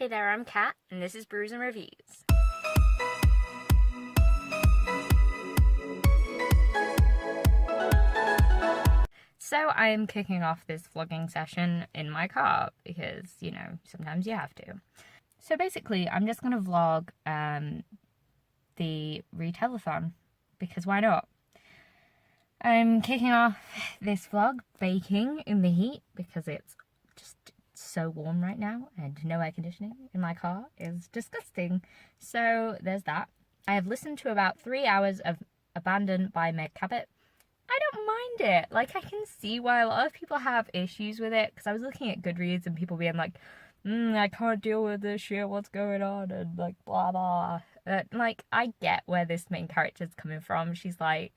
Hey there, I'm Kat, and this is Brews and Reviews. So I am kicking off this vlogging session in my car because, you know, sometimes you have to. So basically, I'm just going to vlog the Retellathon, because why not? I'm kicking off this vlog baking in the heat because it's just so warm right now and no air conditioning in my car is disgusting. So there's that. I have listened to about 3 hours of Abandoned by Meg Cabot. I don't mind it. Like, I can see why a lot of people have issues with it, because I was looking at Goodreads and people being like, I can't deal with this shit, what's going on, and like blah blah. Like, I get where this main character's coming from. She's like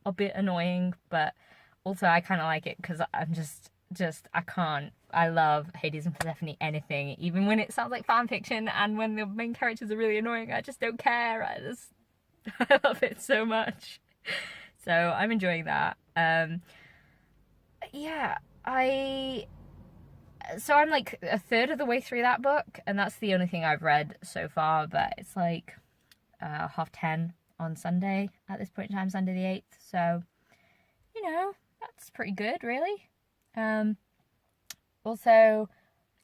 a bit annoying, but also I kind of like it because I'm just I can't. I love Hades and Persephone anything, even when it sounds like fan fiction and when the main characters are really annoying. I just don't care. I love it so much. So I'm enjoying that. Yeah, so I'm like a third of the way through that book, and that's the only thing I've read so far, but it's like 10:30 on Sunday at this point in time, Sunday the 8th, so, you know, that's pretty good, really. Also,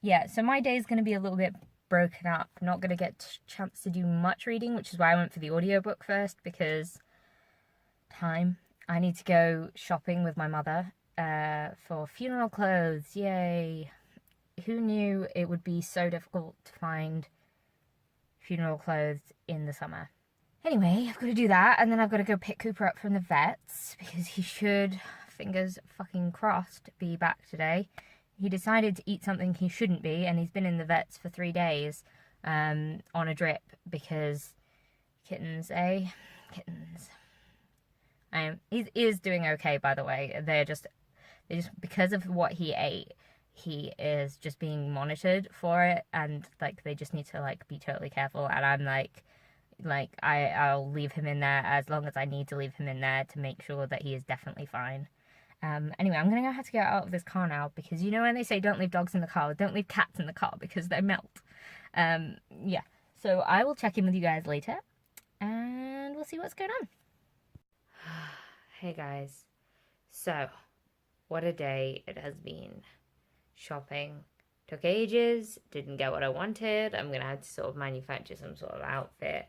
yeah, so my day's going to be a little bit broken up. I'm not going to get a chance to do much reading, which is why I went for the audiobook first, because time. I need to go shopping with my mother for funeral clothes. Yay! Who knew it would be so difficult to find funeral clothes in the summer? Anyway, I've got to do that, and then I've got to go pick Cooper up from the vets, because he should, fingers fucking crossed, be back today. He decided to eat something he shouldn't be, and he's been in the vets for 3 days on a drip, because kittens, eh? Kittens. He is doing okay, by the way. They just because of what he ate, he is just being monitored for it, and like they just need to like be totally careful. And I'm like I'll leave him in there as long as I need to leave him in there to make sure that he is definitely fine. Anyway, I'm gonna have to get out of this car now, because you know when they say don't leave dogs in the car, don't leave cats in the car, because they melt. Yeah. So I will check in with you guys later, and we'll see what's going on. Hey guys, so what a day it has been. Shopping took ages, didn't get what I wanted. I'm gonna have to sort of manufacture some sort of outfit.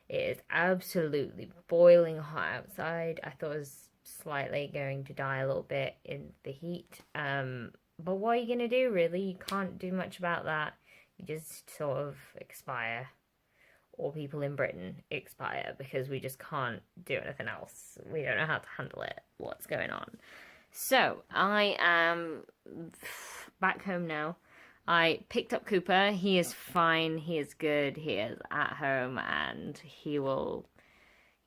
It is absolutely boiling hot outside. I thought it was slightly going to die a little bit in the heat, but what are you gonna do, really? You can't do much about that. You just sort of expire. Or people in Britain expire, because we just can't do anything else. We don't know how to handle it, what's going on. So, I am back home now. I picked up Cooper. He is fine, he is good, he is at home, and he will,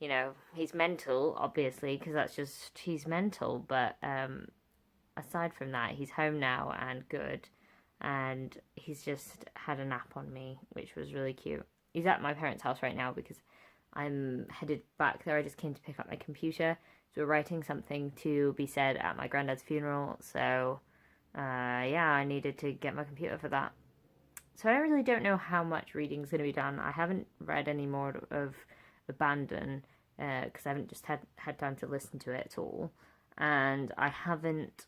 you know, he's mental, obviously, because that's just, he's mental, but aside from that, he's home now and good, and he's just had a nap on me, which was really cute. He's at my parents' house right now because I'm headed back there. I just came to pick up my computer. So we're writing something to be said at my granddad's funeral. So, yeah, I needed to get my computer for that. So I really don't know how much reading is going to be done. I haven't read any more of Abandon because I haven't just had time to listen to it at all. And I haven't...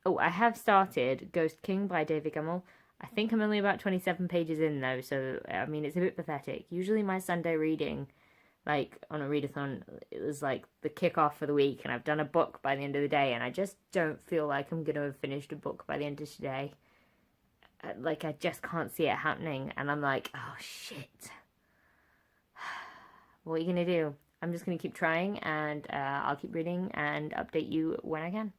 Oh, I have started Ghost King by David Gemmell. I think I'm only about 27 pages in, though, so, I mean, it's a bit pathetic. Usually my Sunday reading, like, on a readathon, it was, like, the kickoff for the week, and I've done a book by the end of the day, and I just don't feel like I'm going to have finished a book by the end of today. Like, I just can't see it happening, and I'm like, oh, shit. What are you going to do? I'm just going to keep trying, and I'll keep reading and update you when I can.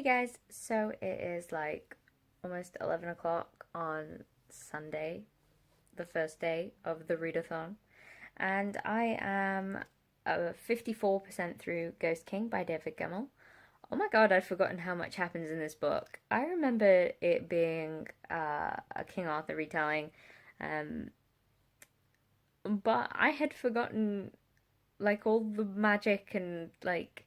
guys, so it is like almost 11 o'clock on Sunday, the first day of the readathon, and I am 54% through Ghost King by David Gemmell. Oh my god, I'd forgotten how much happens in this book. I remember it being a King Arthur retelling, but I had forgotten like all the magic and like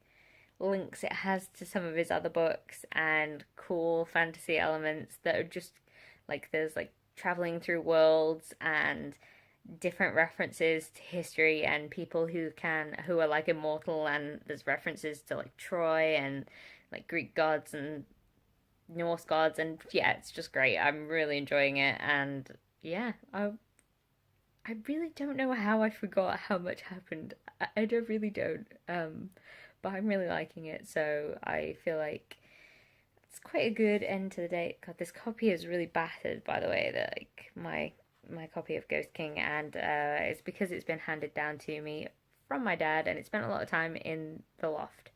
links it has to some of his other books and cool fantasy elements that are just like there's like traveling through worlds and different references to history and people who are like immortal, and there's references to like Troy and like Greek gods and Norse gods, and yeah, it's just great. I'm really enjoying it, and yeah, I really don't know how I forgot how much happened. I don't really don't. But I'm really liking it, so I feel like it's quite a good end to the day. God, this copy is really battered, by the way. That like my copy of Ghost King, and it's because it's been handed down to me from my dad, and it spent a lot of time in the loft.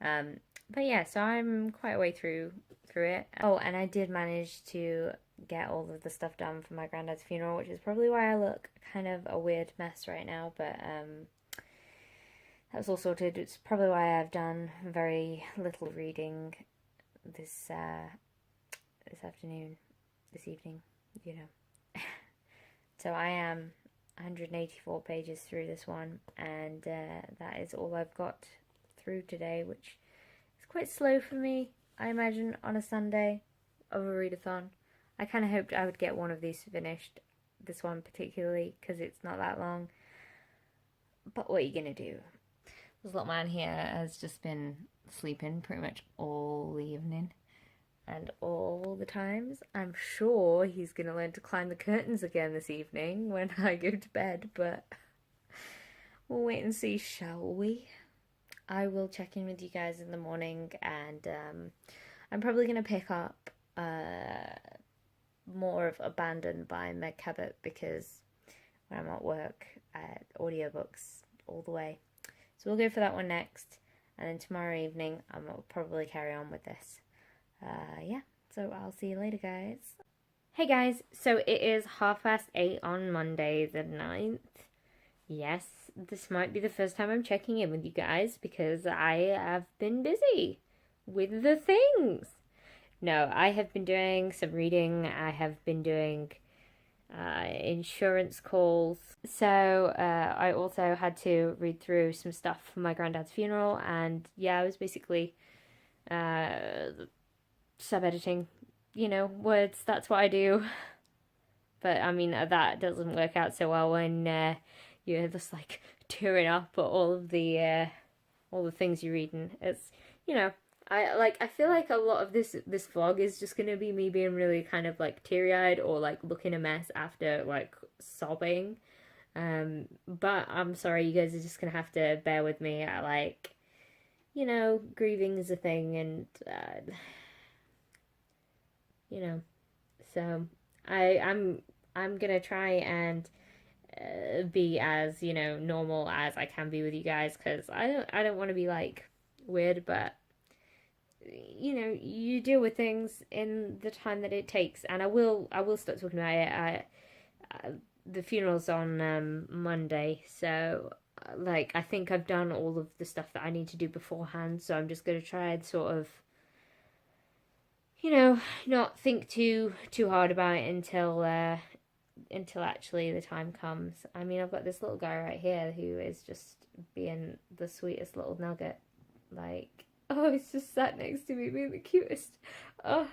But yeah, so I'm quite a way through it. Oh, and I did manage to get all of the stuff done for my granddad's funeral, which is probably why I look kind of a weird mess right now, but that was all sorted. It's probably why I've done very little reading this afternoon, this evening, you know. So I am 184 pages through this one, and that is all I've got through today, which is quite slow for me, I imagine, on a Sunday of a readathon. I kind of hoped I would get one of these finished, this one particularly, because it's not that long. But what are you going to do? This little man here has just been sleeping pretty much all the evening and all the times. I'm sure he's going to learn to climb the curtains again this evening when I go to bed, but we'll wait and see, shall we? I will check in with you guys in the morning, and I'm probably going to pick up more of Abandoned by Meg Cabot, because when I'm at work, audiobooks all the way. So we'll go for that one next, and then tomorrow evening I'll probably carry on with this. Yeah, so I'll see you later, guys. Hey guys, so it is 8:30 on Monday the 9th. Yes, this might be the first time I'm checking in with you guys because I have been busy with the things. No, I have been doing some reading. I have been doing insurance calls. So I also had to read through some stuff for my granddad's funeral, and yeah, I was basically sub-editing, you know, words. That's what I do. But I mean, that doesn't work out so well when you're just like tearing up at all the things you're reading. It's, you know, I feel like a lot of this vlog is just gonna be me being really kind of like teary-eyed or like looking a mess after like sobbing. But I'm sorry, you guys are just gonna have to bear with me. Like, you know, grieving is a thing, and you know, so I'm gonna try and be as, you know, normal as I can be with you guys, because I don't want to be like weird, but you know, you deal with things in the time that it takes, and I will start talking about it. The funeral's on Monday, so like I think I've done all of the stuff that I need to do beforehand, so I'm just going to try and sort of, you know, not think too hard about it until actually the time comes. I mean, I've got this little guy right here who is just being the sweetest little nugget, like, oh, he's just sat next to me being the cutest. Oh,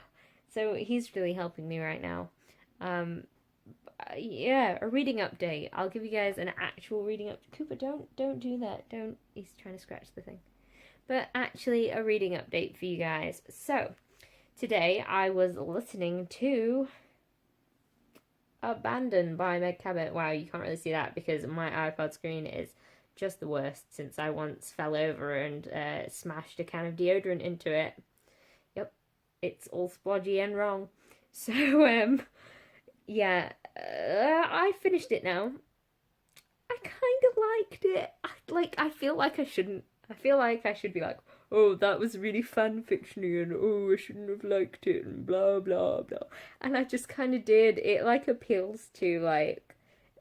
so he's really helping me right now. Yeah, a reading update. I'll give you guys an actual reading update. Cooper, don't do that. Don't. He's trying to scratch the thing. But actually, a reading update for you guys. So, today I was listening to Abandoned by Meg Cabot. Wow, you can't really see that because my iPod screen is just the worst since I once fell over and smashed a can of deodorant into it. Yep, it's all splodgy and wrong. So, yeah, I finished it now. I kind of liked it. I feel like I shouldn't. I feel like I should be like, oh, that was really fan fictiony, and oh, I shouldn't have liked it, and blah blah blah. And I just kind of did. It like appeals to like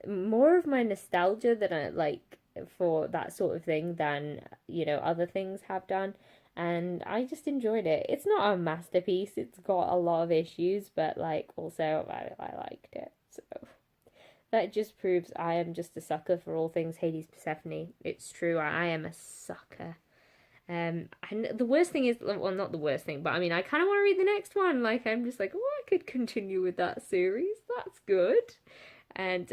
more of my nostalgia that I like for that sort of thing than, you know, other things have done. And I just enjoyed it. It's not a masterpiece. It's got a lot of issues, but like also I liked it. So that just proves I am just a sucker for all things Hades Persephone. It's true. I am a sucker. And the worst thing is, well, not the worst thing, but I mean, I kind of want to read the next one. Like, I'm just like, oh, I could continue with that series. That's good. And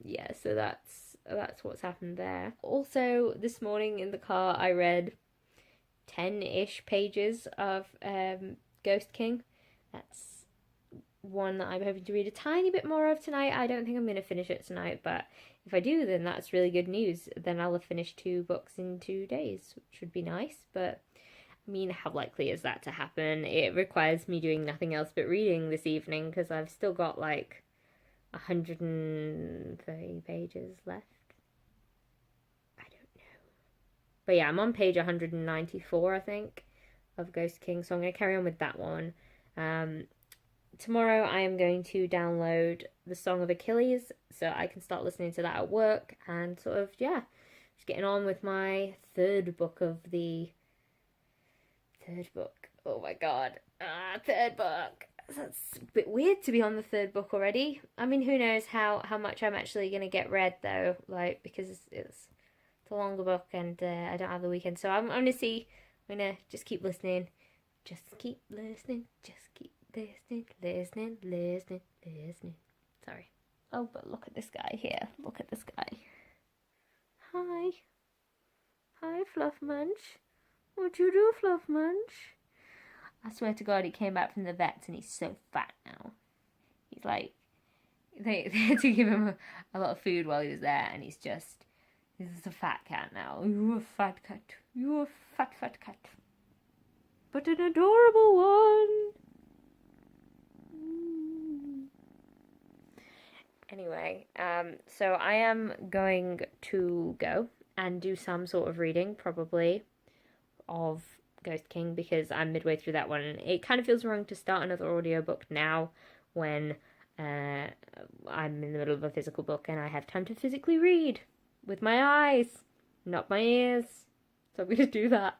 yeah, so that's what's happened there. Also, this morning in the car, I read 10-ish pages of Ghost King. That's one that I'm hoping to read a tiny bit more of tonight. I don't think I'm going to finish it tonight, but if I do, then that's really good news. Then I'll have finished 2 books in 2 days, which would be nice, but I mean, how likely is that to happen? It requires me doing nothing else but reading this evening, because I've still got like 130 pages left. I don't know. But yeah, I'm on page 194, I think, of Ghost King, so I'm going to carry on with that one. Tomorrow I am going to download the Song of Achilles, so I can start listening to that at work, and sort of, yeah, just getting on with my third book. Oh my god. Third book. That's a bit weird to be on the third book already. I mean, who knows how much I'm actually going to get read, though, like, because it's a longer book, and I don't have the weekend, so I'm going to see. I'm going to just keep listening. Just keep listening. Just keep listening. Sorry. Oh, but look at this guy here. Look at this guy. Hi. Hi, Fluff Munch. What'd you do, Fluff Munch? I swear to God, he came back from the vets and he's so fat now. He's like, they had to give him a lot of food while he was there, and he's a fat cat now. You're a fat cat. You're a fat cat. But an adorable one. Anyway, so I am going to go and do some sort of reading, probably, of Ghost King, because I'm midway through that one. It kind of feels wrong to start another audiobook now when I'm in the middle of a physical book and I have time to physically read with my eyes, not my ears. So I'm going to do that.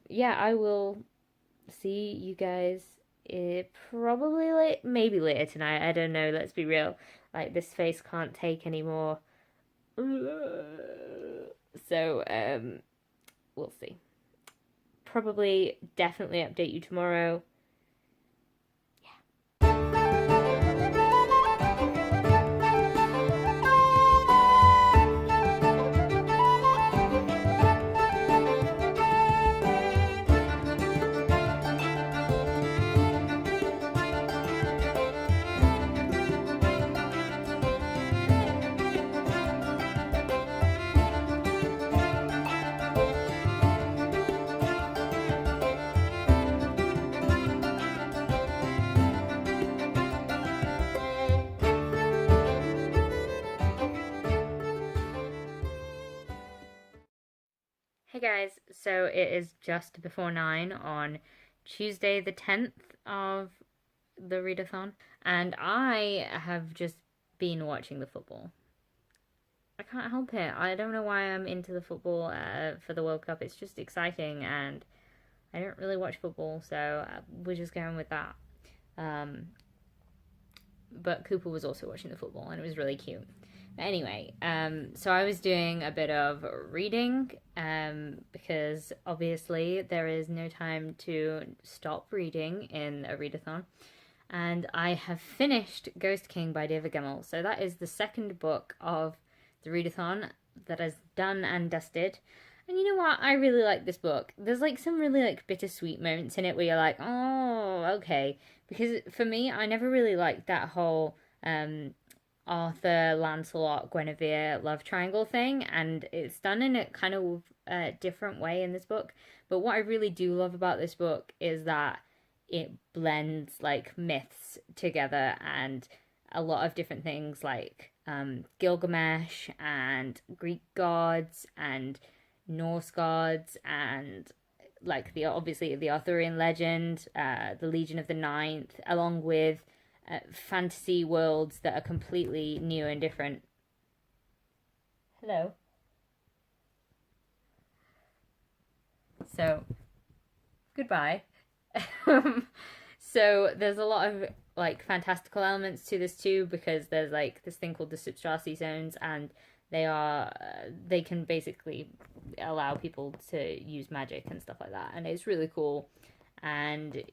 Yeah, I will see you guys probably maybe later tonight. I don't know, let's be real. Like, this face can't take anymore. So, we'll see. Probably, definitely update you tomorrow. Hey guys, so it is just before 9 on Tuesday the 10th of the readathon, and I have just been watching the football. I can't help it. I don't know why I'm into the football for the World Cup. It's just exciting, and I don't really watch football, so we're just going with that. But Cooper was also watching the football, and it was really cute. Anyway, so I was doing a bit of reading, because obviously there is no time to stop reading in a readathon, and I have finished Ghost King by David Gemmell. So that is the second book of the readathon that is done and dusted. And you know what? I really like this book. There's like some really like bittersweet moments in it where you're like, oh, okay. Because for me, I never really liked that whole Arthur, Lancelot, Guinevere love triangle thing, and it's done in a kind of different way in this book. But what I really do love about this book is that it blends like myths together and a lot of different things like Gilgamesh and Greek gods and Norse gods and like obviously the Arthurian legend, the Legion of the Ninth, along with fantasy worlds that are completely new and different. Hello. So, goodbye. So there's a lot of like fantastical elements to this too, because there's like this thing called the Substrati zones, and they can basically allow people to use magic and stuff like that, and it's really cool. And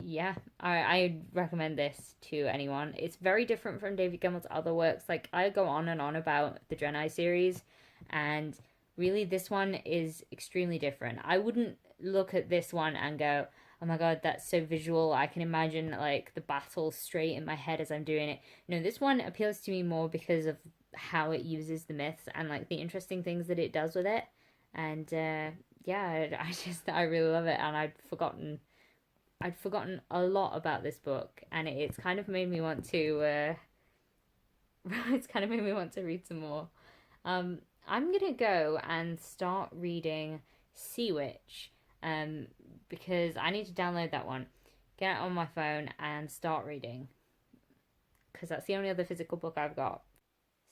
yeah, I recommend this to anyone. It's very different from David Gemmell's other works. Like, I go on and on about the Drenai series, and really this one is extremely different. I wouldn't look at this one and go, oh my god, that's so visual, I can imagine like the battle straight in my head as I'm doing it. No, this one appeals to me more because of how it uses the myths and like the interesting things that it does with it. And yeah, I really love it, and I'd forgotten a lot about this book, and it's kind of made me want to it's kind of made me want to read some more. I'm gonna go and start reading Sea Witch, because I need to download that one, get it on my phone, and start reading, because that's the only other physical book I've got.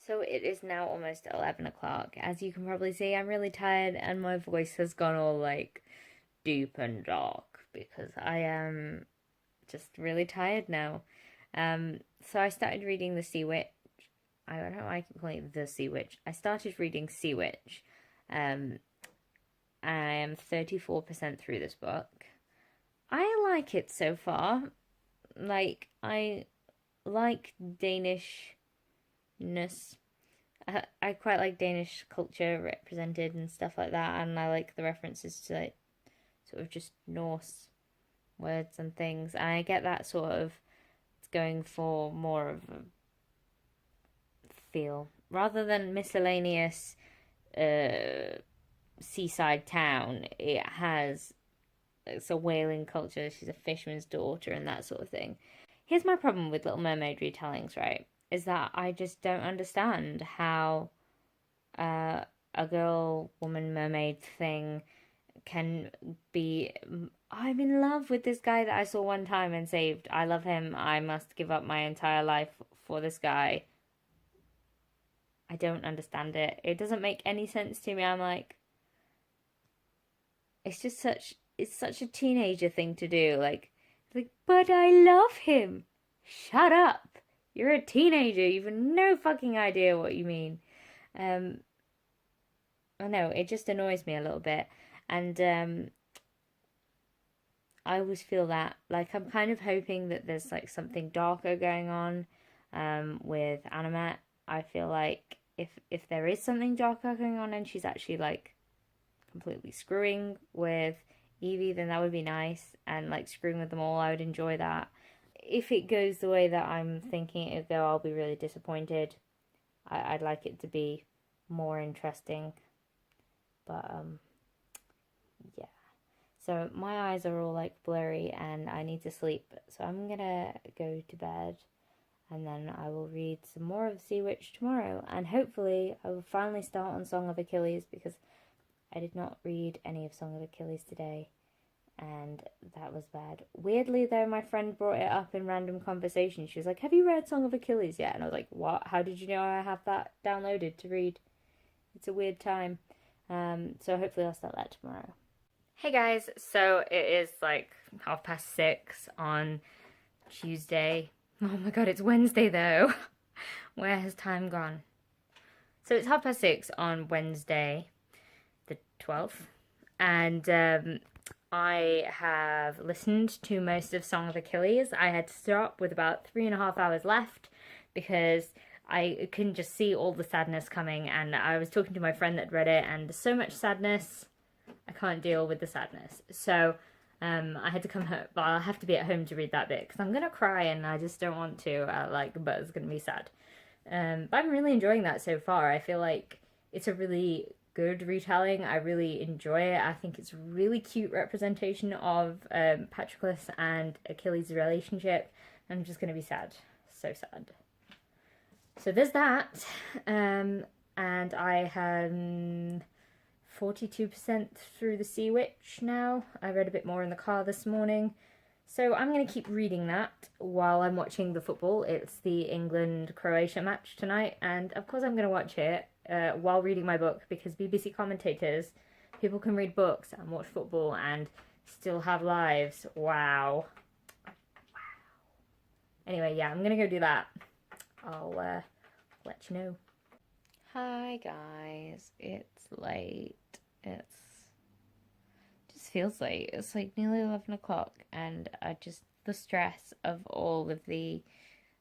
So it is now almost 11 o'clock. As you can probably see, I'm really tired, and my voice has gone all like deep and dark because I am just really tired now. So I started reading The Sea Witch. I don't know why I keep calling it The Sea Witch. I started reading Sea Witch. I am 34% through this book. I like it so far. Like, I like Danishness. I quite like Danish culture represented and stuff like that, and I like the references to like sort of just Norse words and things. And I get that sort of it's going for more of a feel rather than miscellaneous seaside town. It's a whaling culture. She's a fisherman's daughter and that sort of thing. Here's my problem with Little Mermaid retellings, right? Is that I just don't understand how a girl, woman, mermaid thing can be. I'm in love with this guy that I saw one time and saved. I love him. I must give up my entire life for this guy. I don't understand it. It doesn't make any sense to me. I'm like, it's such a teenager thing to do. Like, but I love him. Shut up. You're a teenager. You've no fucking idea what you mean. I know, it just annoys me a little bit. And I always feel that, like, I'm kind of hoping that there's like something darker going on with Animat. I feel like if there is something darker going on and she's actually like completely screwing with Evie, then that would be nice. And like screwing with them all, I would enjoy that. If it goes the way that I'm thinking it would go, I'll be really disappointed. I'd like it to be more interesting. But yeah. So my eyes are all like blurry and I need to sleep. So I'm gonna go to bed, and then I will read some more of Sea Witch tomorrow. And hopefully I will finally start on Song of Achilles, because I did not read any of Song of Achilles today, and that was bad. Weirdly though, my friend brought it up in random conversation. She was like, have you read Song of Achilles yet? And I was like, what? How did you know I have that downloaded to read? It's a weird time. So hopefully I'll start that tomorrow. Hey guys, so it is like 6:30 on Tuesday. Oh my god, it's Wednesday though. Where has time gone? So it's 6:30 on Wednesday, the 12th, and I have listened to most of Song of Achilles. I had to stop with about 3.5 hours left because I couldn't just see all the sadness coming, and I was talking to my friend that read it, and so much sadness, I can't deal with the sadness. So I had to come home, but I'll have to be at home to read that bit because I'm gonna cry and I just don't want to. But it's gonna be sad. But I'm really enjoying that so far. I feel like it's a really good retelling. I really enjoy it. I think it's a really cute representation of Patroclus and Achilles' relationship. I'm just gonna be sad, so sad. So there's that, and I 42% through The Sea Witch now. I read a bit more in the car this morning. So I'm going to keep reading that while I'm watching the football. It's the England-Croatia match tonight, and of course I'm going to watch it while reading my book, because BBC commentators, people can read books and watch football and still have lives. Wow. Anyway, yeah, I'm going to go do that. I'll let you know. Hi guys, it's late. It just feels late. It's like nearly 11 o'clock, and the stress of all of the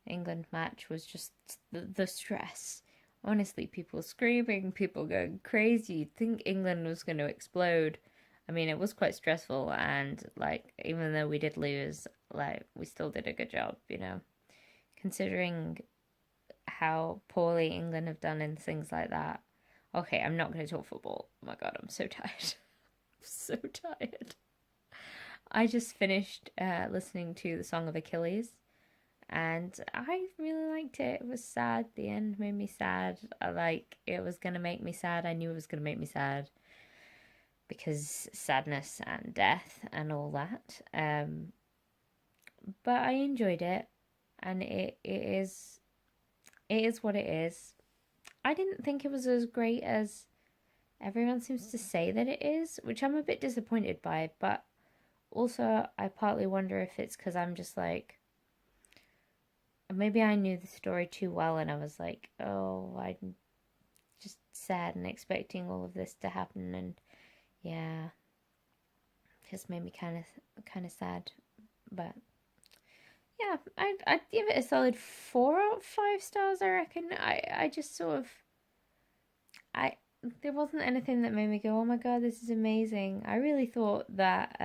England match was just the stress. Honestly, people screaming, people going crazy. You'd think England was going to explode. I mean, it was quite stressful, and like, even though we did lose, like, we still did a good job, you know, considering how poorly England have done in things like that. Okay, I'm not going to talk football. Oh my god, I'm so tired. So tired. I just finished listening to the Song of Achilles, and I really liked it. It was sad. The end made me sad. It was going to make me sad. I knew it was going to make me sad, because sadness and death and all that. But I enjoyed it, and it is what it is. I didn't think it was as great as everyone seems to say that it is, which I'm a bit disappointed by, but also I partly wonder if it's because I'm just like, maybe I knew the story too well, and I was like, oh, I'm just sad and expecting all of this to happen, and yeah, it just made me kind of sad. But yeah, I'd give it a solid 4 out of 5 stars, I reckon. I just sort of, there wasn't anything that made me go, oh my god, this is amazing. I really thought that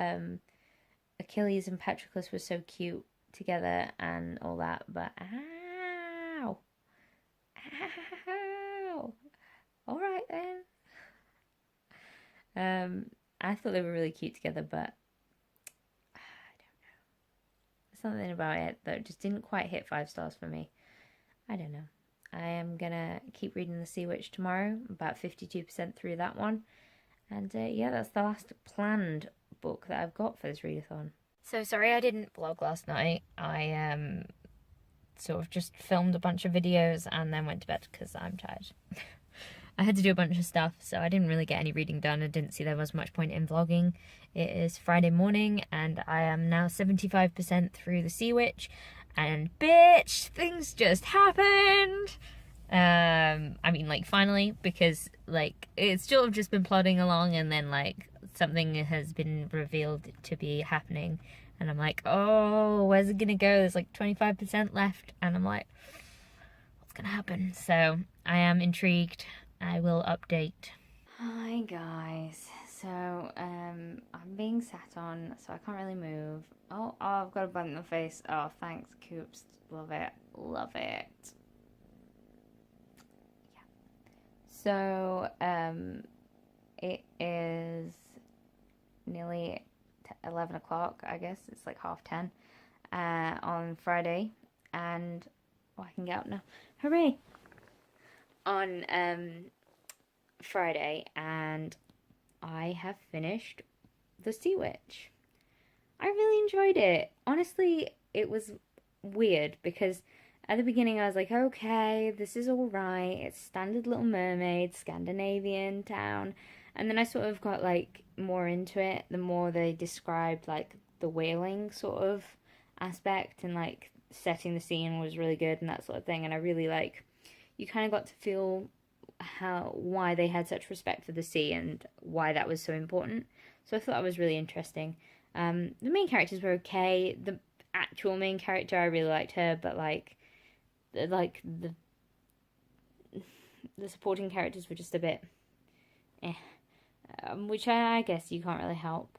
Achilles and Patroclus were so cute together and all that, but ow. Alright then. I thought they were really cute together, but I don't know. Something about it that just didn't quite hit 5 stars for me. I don't know. I am gonna keep reading The Sea Witch tomorrow, about 52% through that one. And yeah, that's the last planned book that I've got for this readathon. So sorry I didn't vlog last night. I sort of just filmed a bunch of videos and then went to bed because I'm tired. I had to do a bunch of stuff, so I didn't really get any reading done. I didn't see there was much point in vlogging. It is Friday morning, and I am now 75% through The Sea Witch, and bitch, things just happened! I mean, like, finally, because, like, it's sort of just been plodding along, and then, like, something has been revealed to be happening, and I'm like, oh, where's it gonna go? There's, like, 25% left, and I'm like, what's gonna happen? So, I am intrigued. I will update. Hi guys, so I'm being sat on, so I can't really move. Oh, I've got a bump in the face. Oh, thanks, Coops. Love it. Love it. Yeah. So it is nearly 11 o'clock, I guess. It's like 10:30 on Friday, and I can get up now. Hooray! On Friday, and I have finished The Sea Witch. I really enjoyed it. Honestly, it was weird because at the beginning I was like, okay, this is alright. It's standard Little Mermaid, Scandinavian town. And then I sort of got like more into it the more they described like the whaling sort of aspect, and like setting the scene was really good and that sort of thing. And I really like, you kind of got to feel why they had such respect for the sea and why that was so important. So I thought that was really interesting. The main characters were okay. The actual main character, I really liked her, but like the supporting characters were just a bit which I guess you can't really help.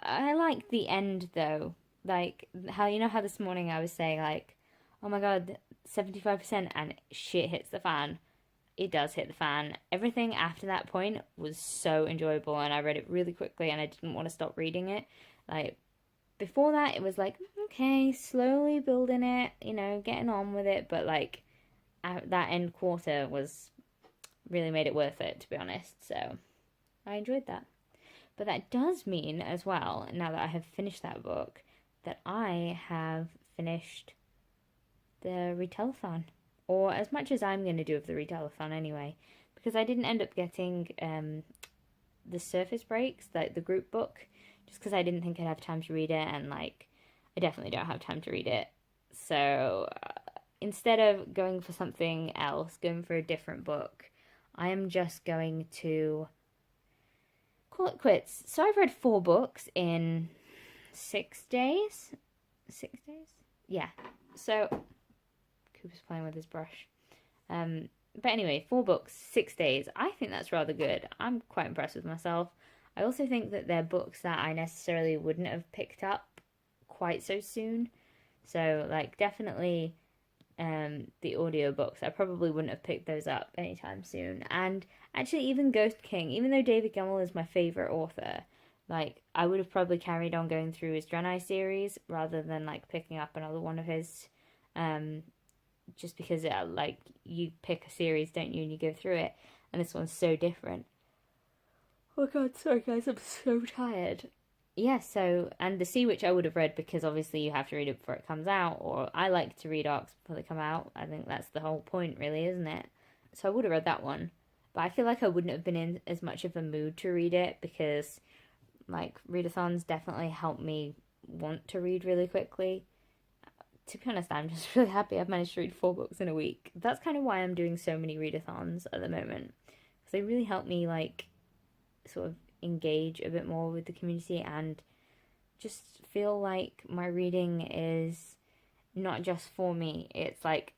I liked the end though, like how, you know how this morning I was saying like, oh my god, 75% and shit hits the fan. It does hit the fan. Everything after that point was so enjoyable, and I read it really quickly and I didn't want to stop reading it. Like, before that it was like, okay, slowly building it, you know, getting on with it, but like, that end quarter was really made it worth it, to be honest. So, I enjoyed that. But that does mean as well, now that I have finished that book, that I have finished the Retellathon. Or as much as I'm going to do of the Retellathon anyway. Because I didn't end up getting the surface breaks, like the group book, just because I didn't think I'd have time to read it, and like I definitely don't have time to read it. So instead of going for something else, going for a different book, I am just going to call it quits. So I've read 4 books in 6 days. 6 days? Yeah. So Cooper's playing with his brush. But anyway, 4 books, 6 days. I think that's rather good. I'm quite impressed with myself. I also think that they're books that I necessarily wouldn't have picked up quite so soon. So, like, definitely the audiobooks, I probably wouldn't have picked those up anytime soon. And actually, even Ghost King, even though David Gemmell is my favourite author, like, I would have probably carried on going through his Draenei series rather than, like, picking up another one of his, just because, like, you pick a series, don't you, and you go through it, and this one's so different. Oh god, sorry guys, I'm so tired. Yeah, so, and The Sea Witch I would have read because obviously you have to read it before it comes out, or I like to read arcs before they come out. I think that's the whole point, really, isn't it? So I would have read that one. But I feel like I wouldn't have been in as much of a mood to read it because, like, readathons definitely help me want to read really quickly. To be honest, I'm just really happy I've managed to read 4 books in a week. That's kind of why I'm doing so many readathons at the moment. Because they really help me, like, sort of engage a bit more with the community and just feel like my reading is not just for me. It's, like,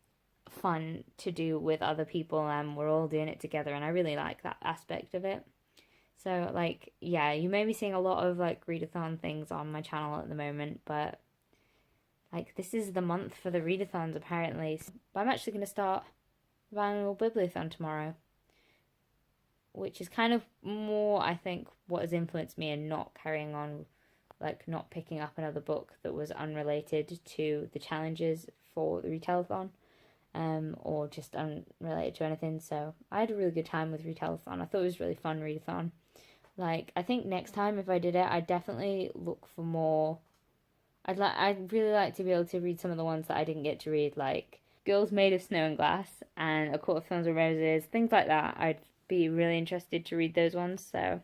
fun to do with other people and we're all doing it together, and I really like that aspect of it. So, like, yeah, you may be seeing a lot of, like, readathon things on my channel at the moment, but, like, this is the month for the readathons, apparently. But I'm actually going to start the annual bibliothon tomorrow, which is kind of more, I think, what has influenced me in not carrying on, like, not picking up another book that was unrelated to the challenges for the Retellathon, or just unrelated to anything. So I had a really good time with Retellathon. I thought it was really fun readathon. Like, I think next time if I did it, I'd definitely look for more. I'd really like to be able to read some of the ones that I didn't get to read, like Girls Made of Snow and Glass and A Court of Thorns and Roses, things like that. I'd be really interested to read those ones, so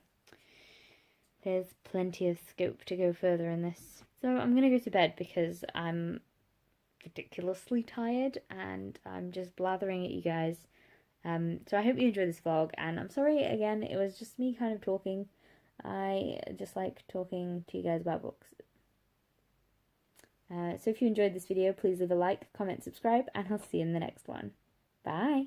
there's plenty of scope to go further in this. So I'm going to go to bed because I'm ridiculously tired and I'm just blathering at you guys. So I hope you enjoyed this vlog, and I'm sorry again, it was just me kind of talking. I just like talking to you guys about books. So if you enjoyed this video, please leave a like, comment, subscribe, and I'll see you in the next one. Bye!